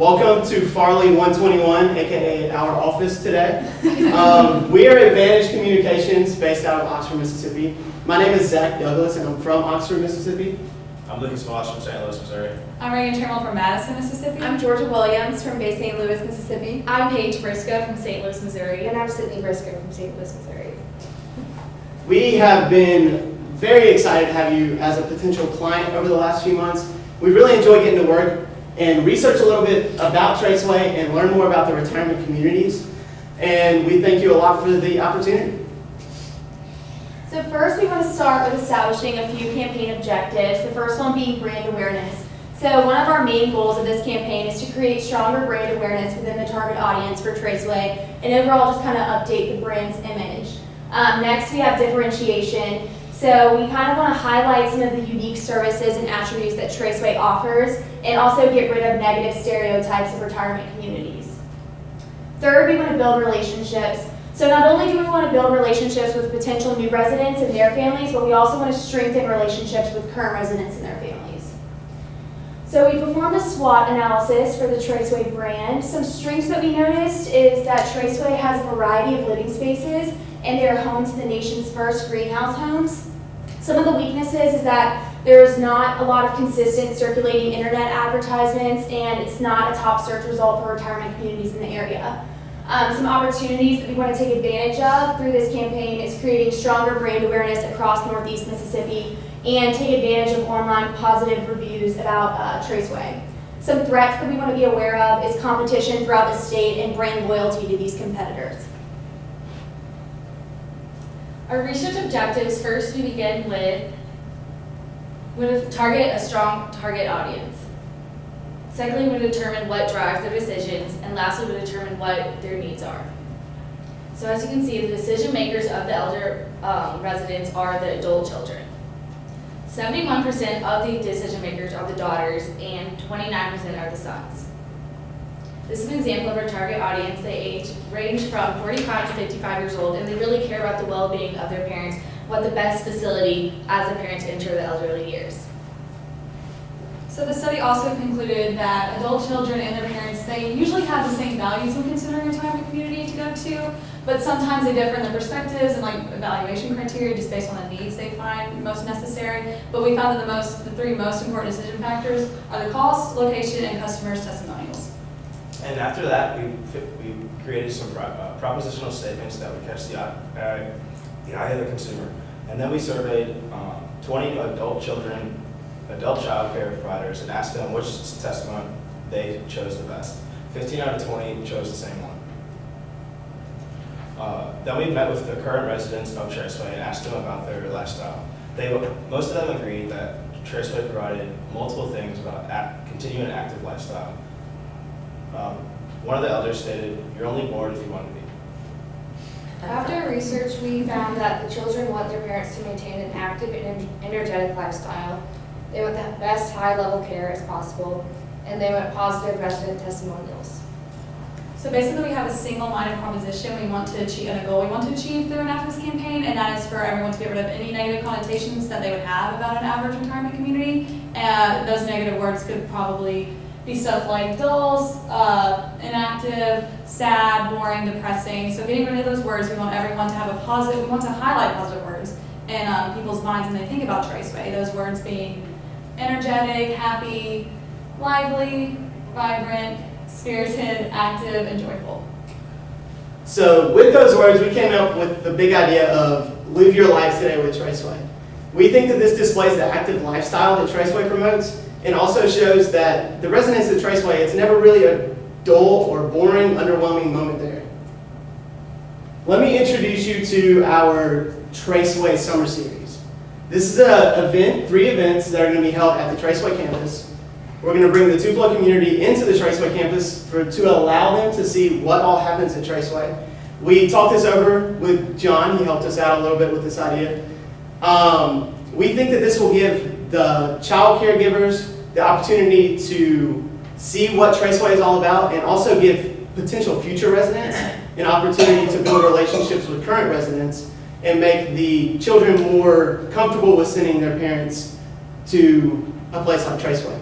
Welcome to Farley 121, aka our office today. We are Advantage Communications based out of Oxford, Mississippi. My name is Zach Douglas and I'm from Oxford, Mississippi. I'm Lucas Voss from St. Louis, Missouri. I'm Reagan Trammell from Madison, Mississippi. I'm Georgia Williams from Bay St. Louis, Mississippi. I'm Paige Briscoe from St. Louis, Missouri. And I'm Sydney Briscoe from St. Louis, Missouri. We have been very excited to have you as a potential client over the last few months. We really enjoyed getting to work and research a little bit about Traceway and learn more about the retirement communities. And we thank you a lot for the opportunity. So first we want to start with establishing a few campaign objectives, the first one being brand awareness. So one of our main goals of this campaign is to create stronger brand awareness within the target audience for Traceway and overall just kind of update the brand's image. Next we have differentiation. So we kind of want to highlight some of the unique services and attributes that Traceway offers and also get rid of negative stereotypes of retirement communities. Third, we want to build relationships. So not only do we want to build relationships with potential new residents and their families, but we also want to strengthen relationships with current residents and their families. So we performed a SWOT analysis for the Traceway brand. Some strengths that we noticed is that Traceway has a variety of living spaces and they are home to the nation's first greenhouse homes. Some of the weaknesses is that there is not a lot of consistent circulating internet advertisements and it's not a top search result for retirement communities in the area. Some opportunities that we want to take advantage of through this campaign is creating stronger brand awareness across Northeast Mississippi and take advantage of online positive reviews about Traceway. Some threats that we want to be aware of is competition throughout the state and brand loyalty to these competitors. Our research objectives, first we begin with target a strong target audience. Secondly, we determine what drives their decisions, and lastly, we determine what their needs are. So as you can see, the decision makers of the elder residents are the adult children. 71% of the decision makers are the daughters, and 29% are the sons. This is an example of our target audience. They range from 45 to 55 years old, and they really care about the well-being of their parents, what the best facility as the parents enter the elderly years. So the study also concluded that adult children and their parents, they usually have the same values when considering a retirement community to go to, but sometimes they differ in their perspectives and like evaluation criteria just based on the needs they find most necessary. But we found that the three most important decision factors are the cost, location, and customers' testimonials. And after that, we created some propositional statements that would catch the eye of the consumer. And then we surveyed 20 adult child care providers and asked them which testimony they chose the best. 15 out of 20 chose the same one. Then we met with the current residents of Traceway and asked them about their lifestyle. Most of them agreed that Traceway provided multiple things about continuing an active lifestyle. One of the elders stated, "You're only bored if you want to be." After research, we found that the children want their parents to maintain an active and energetic lifestyle. They want the best high-level care as possible, and they want positive resident testimonials. So basically we have a single-minded proposition we want to achieve and a goal we want to achieve through and after this campaign, and that is for everyone to get rid of any negative connotations that they would have about an average retirement community. And those negative words could probably be stuff like dull, inactive, sad, boring, depressing. So getting rid of those words, we want everyone to have a positive, we want to highlight positive words in people's minds when they think about Traceway. Those words being energetic, happy, lively, vibrant, spirited, active, and joyful. So with those words, we came up with the big idea of live your life today with Traceway. We think that this displays the active lifestyle that Traceway promotes and also shows that the residents of Traceway, it's never really a dull or boring, underwhelming moment there. Let me introduce you to our Traceway Summer Series. This is three events that are going to be held at the Traceway campus. We're going to bring the Tupelo community into the Traceway campus to allow them to see what all happens at Traceway. We talked this over with John. He helped us out a little bit with this idea. We think that this will give the child caregivers the opportunity to see what Traceway is all about and also give potential future residents an opportunity to build relationships with current residents and make the children more comfortable with sending their parents to a place like Traceway.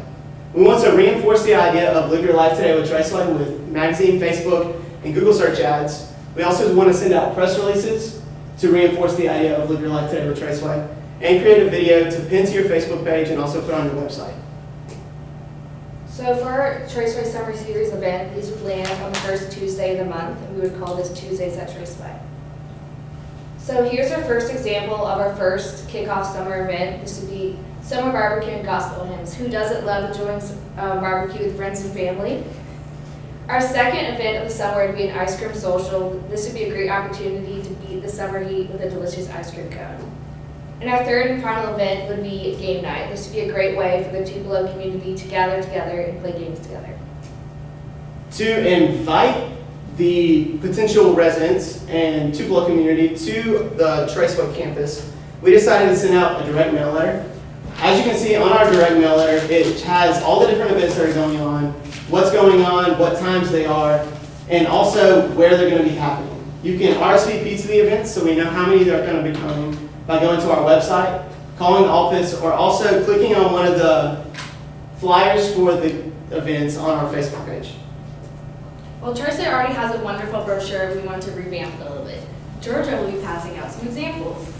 We want to reinforce the idea of live your life today with Traceway with magazine, Facebook, and Google search ads. We also want to send out press releases to reinforce the idea of live your life today with Traceway, and create a video to pin to your Facebook page and also put on your website. So for our Traceway Summer Series event, these would land on the first Tuesday of the month, and we would call this Tuesdays at Traceway. So here's our first example of our first kickoff summer event. This would be summer barbecue and gospel hymns. Who doesn't love enjoying barbecue with friends and family? Our second event of the summer would be an ice cream social. This would be a great opportunity to beat the summer heat with a delicious ice cream cone. And our third and final event would be game night. This would be a great way for the Tupelo community to gather together and play games together. To invite the potential residents and Tupelo community to the Traceway campus, we decided to send out a direct mail letter. As you can see on our direct mail letter, it has all the different events that are going on, what's going on, what times they are, and also where they're going to be happening. You can RSVP to the events so we know how many are going to be coming by going to our website, calling the office, or also clicking on one of the flyers for the events on our Facebook page. Well, Traceway already has a wonderful brochure. We want to revamp it a little bit. Georgia will be passing out some examples.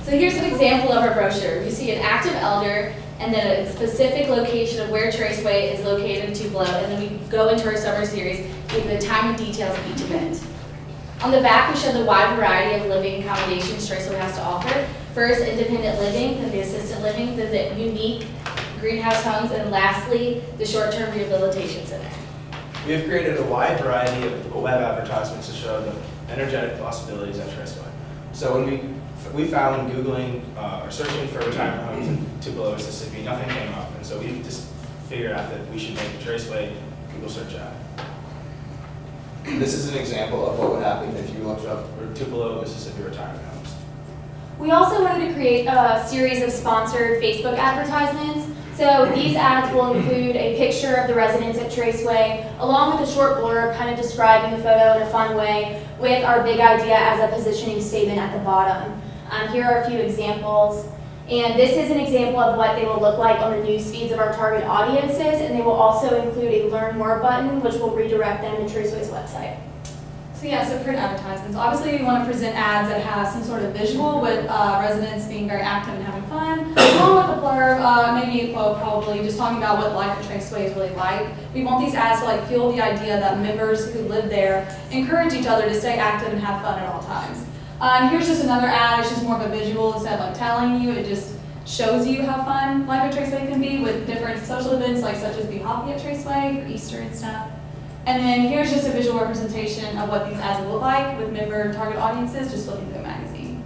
So here's an example of our brochure. You see an active elder and then a specific location of where Traceway is located in Tupelo, and then we go into our summer series, giving the time and details of each event. On the back, we show the wide variety of living accommodations Traceway has to offer. First, independent living, then the assisted living, then the unique greenhouse homes, and lastly, the short-term rehabilitation center. We have created a wide variety of web advertisements to show the energetic possibilities at Traceway. So when we found Googling or searching for retirement homes in Tupelo, Mississippi, nothing came up. And so we just figured out that we should make a Traceway Google search ad. This is an example of what would happen if you looked up Tupelo, Mississippi retirement homes. We also wanted to create a series of sponsored Facebook advertisements. So these ads will include a picture of the residents at Traceway, along with a short blurb kind of describing the photo in a fun way, with our big idea as a positioning statement at the bottom. Here are a few examples. And this is an example of what they will look like on the news feeds of our target audiences, and they will also include a Learn More button, which will redirect them to Traceway's website. So yeah, so print advertisements. Obviously, we want to present ads that have some sort of visual with residents being very active and having fun, along with a blurb, maybe a quote, probably just talking about what life at Traceway is really like. We want these ads to like fuel the idea that members who live there encourage each other to stay active and have fun at all times. And here's just another ad. It's just more of a visual instead of like telling you. It just shows you how fun life at Traceway can be with different social events like such as Be Hoppy at Traceway for Easter and stuff. And then here's just a visual representation of what these ads will look like with member target audiences just looking through a magazine.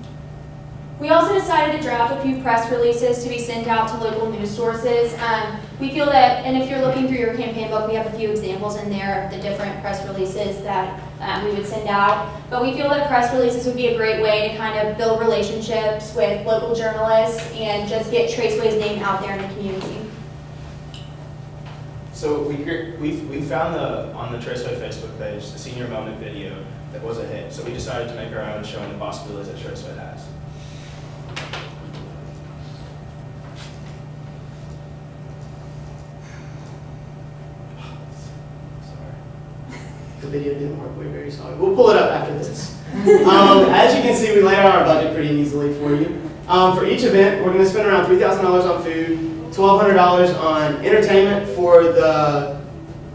We also decided to draft a few press releases to be sent out to local news sources. We feel that, and if you're looking through your campaign book, we have a few examples in there of the different press releases that we would send out. But we feel that press releases would be a great way to kind of build relationships with local journalists and just get Traceway's name out there in the community. So we found on the Traceway Facebook page the senior moment video that was a hit. So we decided to make our own showing the possibilities that Traceway has. The video didn't work, we're very sorry. We'll pull it up after this. As you can see, we laid out our budget pretty easily for you. For each event, we're going to spend around $3,000 on food, $1,200 on entertainment for the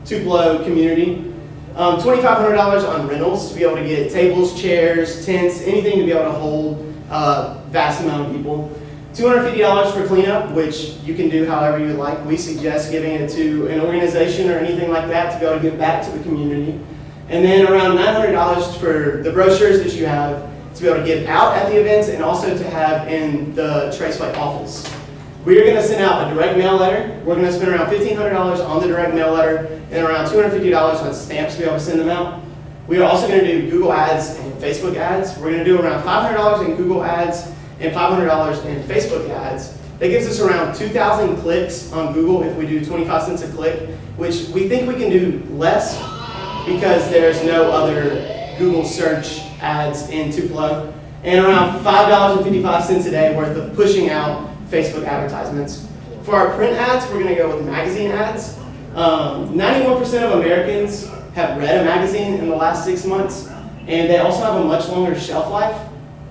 Tupelo community, $2,500 on rentals to be able to get tables, chairs, tents, anything to be able to hold a vast amount of people. $250 for cleanup, which you can do however you would like. We suggest giving it to an organization or anything like that to be able to give back to the community. And then around $900 for the brochures that you have to be able to give out at the events and also to have in the Traceway office. We are going to send out a direct mail letter. We're going to spend around $1,500 on the direct mail letter and around $250 on stamps to be able to send them out. We are also going to do Google ads and Facebook ads. We're going to do around $500 in Google ads and $500 in Facebook ads. That gives us around 2,000 clicks on Google if we do 25 cents a click, which we think we can do less because there's no other Google search ads in Tupelo, and around $5.55 a day worth of pushing out Facebook advertisements. For our print ads, we're going to go with magazine ads. 91% of Americans have read a magazine in the last 6 months, and they also have a much longer shelf life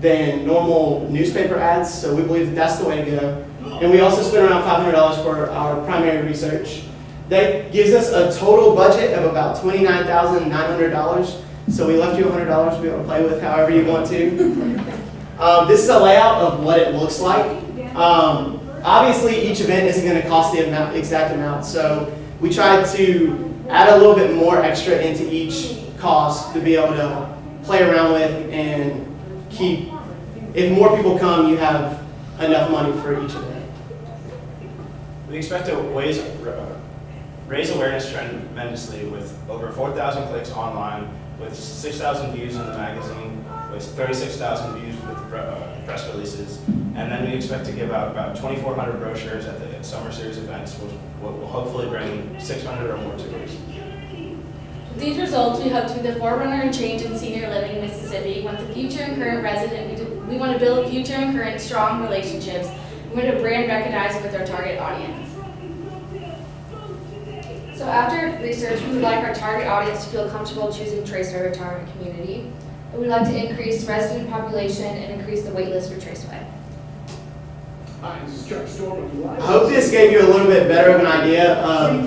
than normal newspaper ads, so we believe that that's the way to go. And we also spent around $500 for our primary research. That gives us a total budget of about $29,900, so we left you $100 to be able to play with however you want to. This is a layout of what it looks like. Obviously, each event isn't going to cost the exact amount, so we tried to add a little bit more extra into each cost to be able to play around with and keep, if more people come, you have enough money for each event. We expect to raise awareness tremendously with over 4,000 clicks online, with 6,000 views in the magazine, with 36,000 views with press releases, and then we expect to give out about 2,400 brochures at the summer series events, which will hopefully bring 600 or more tours. With these results, we hope to be the forerunner and change in senior living in Mississippi. With the future and current resident, we want to build future and current strong relationships. We want to brand recognize with our target audience. So after research, we would like our target audience to feel comfortable choosing Traceway Retirement Community. And we'd like to increase resident population and increase the wait list for Traceway. I hope this gave you a little bit better of an idea of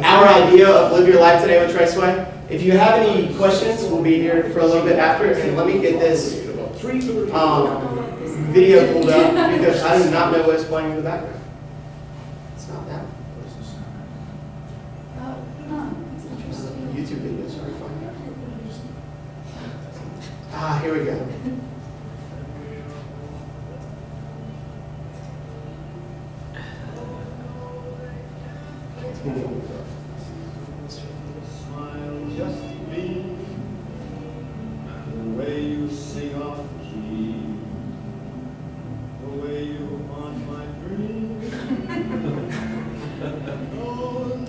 our idea of Live Your Life Today with Traceway. If you have any questions, we'll be here for a little bit after. And let me get this video pulled up because I do not know what's playing in the background. It's not that. YouTube videos, sorry. Here we go. Smile just me, the way you sing off the key, the way you haunt my dreams.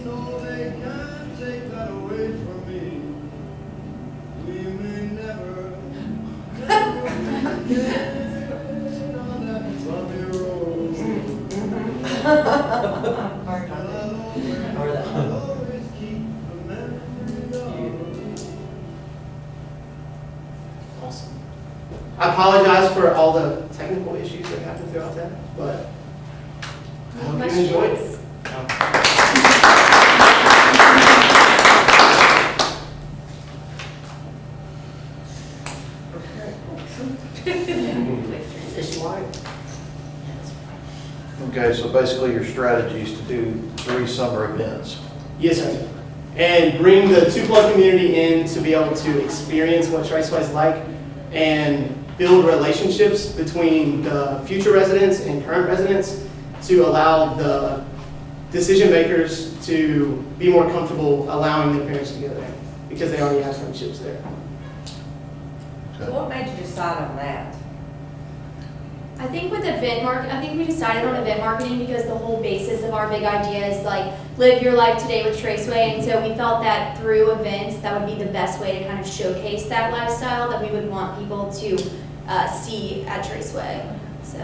No, they can't take that away from me. We may never get on that bumpy road. Awesome. I apologize for all the technical issues that happened throughout that, but I hope you enjoyed it. Okay, so basically your strategy is to do 3 summer events. Yes, sir. And bring the two-plug community in to be able to experience what Traceway is like and build relationships between the future residents and current residents to allow the decision makers to be more comfortable allowing their parents to go there because they already have friendships there. So what made you decide on that? I think with I think we decided on event marketing because the whole basis of our big idea is like live your life today with Traceway, and so we felt that through events that would be the best way to kind of showcase that lifestyle that we would want people to see at Traceway. So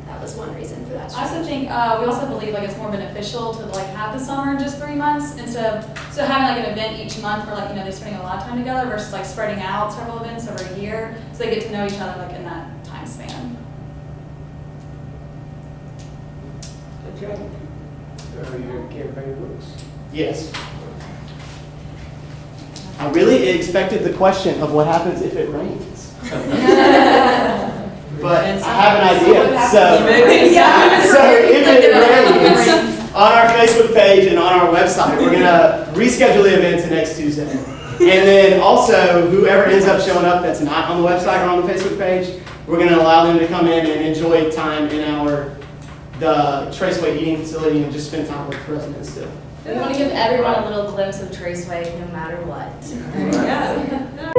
that was one reason for that. I also think, we also believe like it's more beneficial to like have the summer in just 3 months instead of, so having like an event each month where like, you know, they're spending a lot of time together versus like spreading out several events over a year so they get to know each other like in that time span. Okay. Your campaign books. Yes. I really expected the question of what happens if it rains. But I have an idea. So if it rains, on our Facebook page and on our website, we're going to reschedule the event to next Tuesday. And then also, whoever ends up showing up that's not on the website or on the Facebook page, we're going to allow them to come in and enjoy time in the Traceway eating facility and just spend time with residents still. We want to give everyone a little glimpse of Traceway no matter what. Yeah.